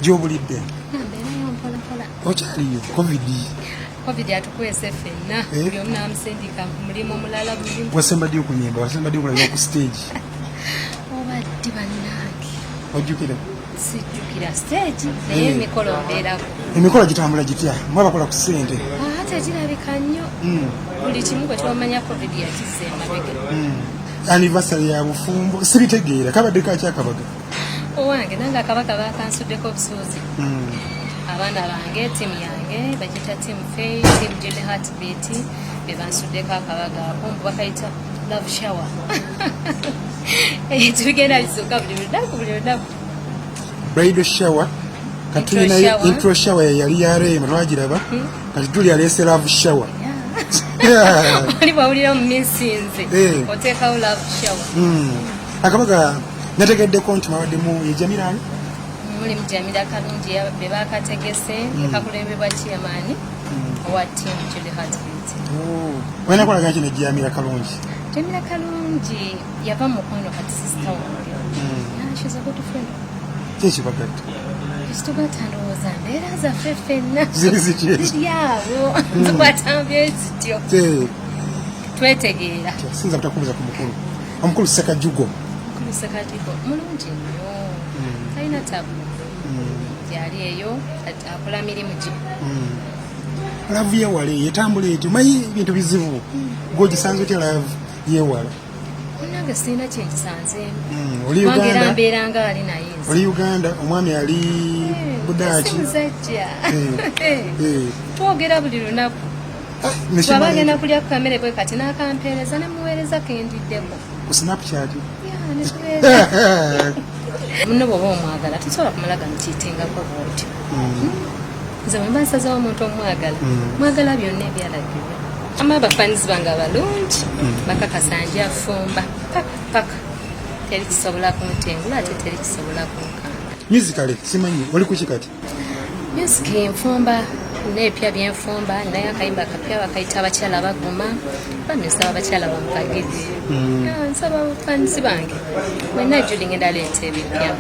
gy'obulidde Mbeerayo mpola. okyaliyo covid atukwese ffenna buli omu n'amusindika mulimu omulala buli wasemba ddi okunyimba wasemba ddi okulabira ku stage obadde bannange ojjukira sijjukira stage naye emikolo mbeerako emikolo gitambula gitya mwe bakola ku ssente ate girabika nnyo buli kimu gwe twamanya covid yakizza emabega anniversary ya bufumbo sibitegeera kabadde kakyakabaga owange nange akabaga bakansuddeko obusuuzi abaana bange tiimu yange bagita tiimu fay tiimu jene heartbeat be bansuddeko akabaga ako mbu bakayita love shower tubigenda bisooka buli lunaku bridal shower katulina intro shower yali yareema twagiraba kati tuli aleese love shower oli bwawulira mu minsinze oteekawo love shower akabaga nategeddeko nti mwabaddemu yejamiraani muli mujamira kalungi be bakategese kakulembebwa chairman owa team Julie Heartbeat wena kolaga kino jamira kalungi jamira kalungi yava mu mukwano kati sister wange she's a good friend kyekibagatta ekitugatta ndowooza mbeera zaffe ffenna zirizikyeziyabo zikwatambye zityo twetegeera sinza butakubuza ku omukulu Sekajugo mulungi nnyo talina tabu gyali eyo akola mirimu gye laavu yeewala yetambula etyo manyi ebintu bizibu gwogisanze otya laavu yeewala nange sirina kyenkisanzeemu wangera mbeera nga ali naye oli Uganda omwami ali budaaki muzajja twogera buli lunaku bwaba agenda kulya ku kamere bwe kati n'akampeereza nemuweereza kendiddeko ku Snapchat muno bw'oba omwagala tosobola kumalaga mukiyitengako bwotyo nze bwe mba nsazewo omuntu omwagala byonna ebyalagibwa ama abafanizi bange abalungi bakakasa nja fumba paka teri kisobola kuntengula ate teri kisobola kunkanga musically simanyi oli kuki kati music enfumba n'epya byenfumba naye akayimba akapya bakayita abakyala baguma bamisaba abakyala bamukagezi nsaba abafanizi bange mwenna Julie ngenda leeta ebipya